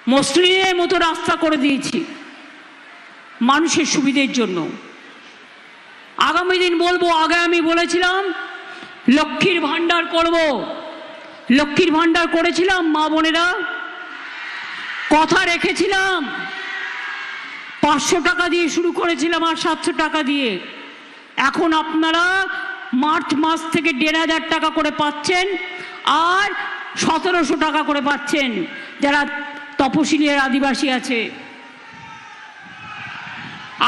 মসৃণের মতো রাস্তা করে দিয়েছি মানুষের সুবিধের জন্য। আগামী দিন বলবো, আগে আমি বলেছিলাম লক্ষ্মীর ভাণ্ডার করব, লক্ষ্মীর ভাণ্ডার করেছিলাম মা বোনেরা, কথা রেখেছিলাম। 500 টাকা দিয়ে শুরু করেছিলাম আর 700 টাকা দিয়ে। এখন আপনারা মার্চ মাস থেকে 1500 টাকা করে পাচ্ছেন আর 1700 টাকা করে পাচ্ছেন যারা তপশিলি আর আদিবাসী আছে।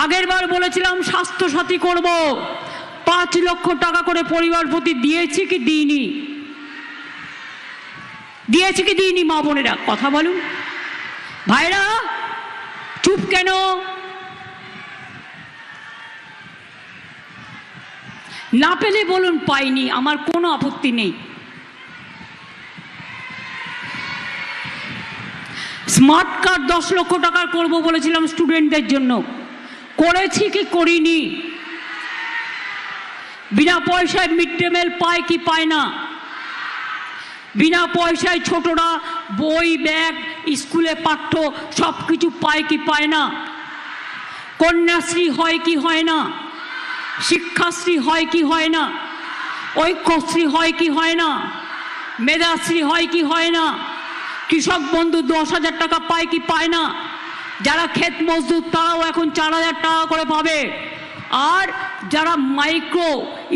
আগের বার বলেছিলাম স্বাস্থ্য সাথী করব, 5 লক্ষ টাকা করে পরিবার প্রতি দিয়েছি কি দিইনি? দিয়েছি কি দিইনি মা বোনেরা? কথা বলুন ভাইরা, চুপ কেন? না পেলে বলুন পাইনি, আমার কোনো আপত্তি নেই। স্মার্ট কার্ড 10 লক্ষ টাকার করব বলেছিলাম স্টুডেন্টদের জন্য, করেছি কি করিনি? বিনা পয়সায় মিড ডে মিল পায় কি পায় না? বিনা পয়সায় ছোটরা বই, ব্যাগ, স্কুলে পাঠ্য সব কিছু পায় কি পায় না? কন্যাশ্রী হয় কি হয় না? শিক্ষাশ্রী হয় কি হয় না? ঐক্যশ্রী হয় কি হয় না? মেধাশ্রী হয় কি হয় না? কৃষক বন্ধু 10,000 টাকা পায় কি পায় না? যারা ক্ষেত মজদুর তারাও এখন 4,000 টাকা করে পাবে। আর যারা মাইক্রো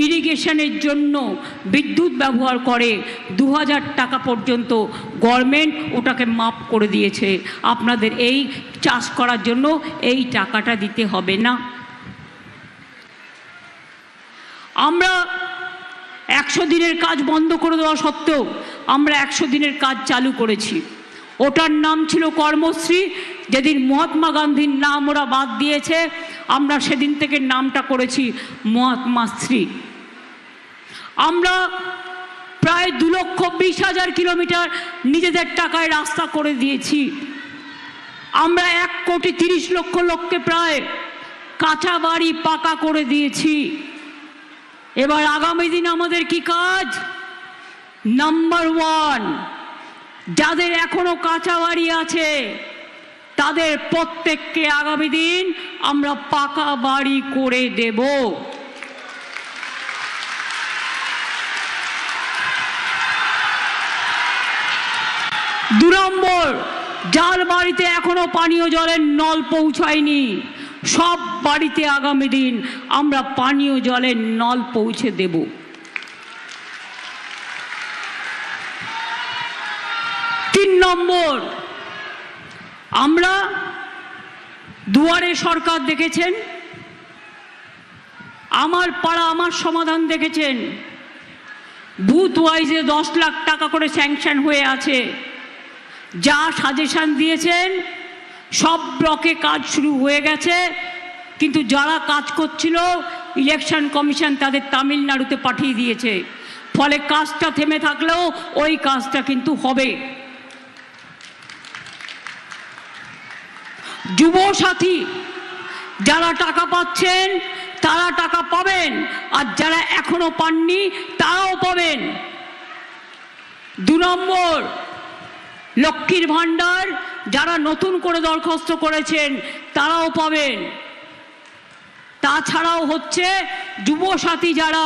ইরিগেশনের জন্য বিদ্যুৎ ব্যবহার করে 2,000 টাকা পর্যন্ত গভর্নমেন্ট ওটাকে মাপ করে দিয়েছে। আপনাদের এই চাষ করার জন্য এই টাকাটা দিতে হবে না। আমরা 100 দিনের কাজ বন্ধ করে দেওয়া সত্ত্বেও আমরা 100 দিনের কাজ চালু করেছি। ওটার নাম ছিল কর্মশ্রী। যেদিন মহাত্মা গান্ধীর নাম ওরা বাদ দিয়েছে, আমরা সেদিন থেকে নামটা করেছি মহাত্মাশ্রী। আমরা প্রায় 2,20,000 কিলোমিটার নিজেদের টাকায় রাস্তা করে দিয়েছি। আমরা 1,30,00,000 লোককে প্রায় কাঁচা বাড়ি পাকা করে দিয়েছি। এবার আগামী দিন আমাদের কি কাজ? নাম্বার 1, যাদের এখনো কাঁচা বাড়ি আছে তাদের প্রত্যেককে আগামী দিন আমরা পাকা বাড়ি করে দেব। 2 নম্বর, যার বাড়িতে এখনো পানীয় জলের নল পৌঁছায়নি সব বাড়িতে আগামী দিন আমরা পানীয় জলের নল পৌঁছে দেব। 3 নম্বর, আমরা দুয়ারে সরকার দেখেছেন, আমার পাড়া আমার সমাধান দেখেছেন। বুথ ওয়াইজে 10 লাখ টাকা করে স্যাংশন হয়ে আছে। যা সাজেশন দিয়েছেন সব ব্লকে কাজ শুরু হয়ে গেছে, কিন্তু যারা কাজ করছিল ইলেকশন কমিশন তাদের তামিলনাড়ুতে পাঠিয়ে দিয়েছে। ফলে কাজটা থেমে থাকলেও ওই কাজটা কিন্তু হবে। যুবসাথী যারা টাকা পাচ্ছেন তারা টাকা পাবেন, আর যারা এখনো পাননি তারাও পাবেন। 2 নম্বর, লক্ষ্মীর ভাণ্ডার যারা নতুন করে দরখাস্ত করেছেন তারাও পাবেন। তাছাড়াও হচ্ছে যুবসাথী যারা,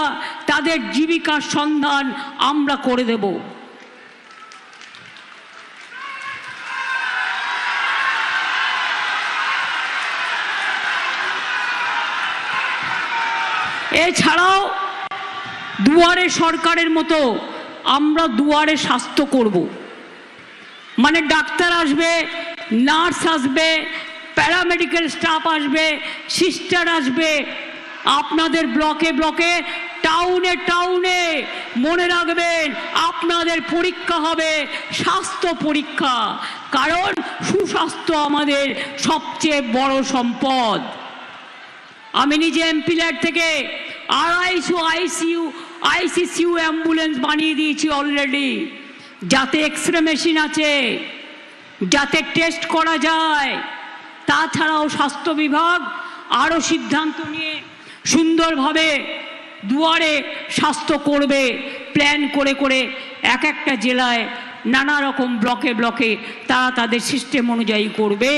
তাদের জীবিকার সন্ধান আমরা করে দেব। এছাড়াও দুয়ারে সরকারের মতো আমরা দুয়ারে স্বাস্থ্য করব। মানে ডাক্তার আসবে, নার্স আসবে, প্যারামেডিক্যাল স্টাফ আসবে, সিস্টার আসবে আপনাদের ব্লকে ব্লকে, টাউনে টাউনে। মনে রাখবেন আপনাদের পরীক্ষা হবে স্বাস্থ্য পরীক্ষা, কারণ সুস্বাস্থ্য আমাদের সবচেয়ে বড় সম্পদ। আমি নিজে এমপিল্যাড থেকে 250 আইসিসিউ অ্যাম্বুলেন্স বানিয়ে দিয়েছি অলরেডি, যাতে এক্সরে মেশিন আছে, যাতে টেস্ট করা যায়। তাছাড়াও স্বাস্থ্য বিভাগ আরও সিদ্ধান্ত নিয়ে সুন্দরভাবে দুয়ারে স্বাস্থ্য করবে, প্ল্যান করে করে এক একটা জেলায় নানা রকম ব্লকে ব্লকে তারা তাদের সিস্টেম অনুযায়ী করবে।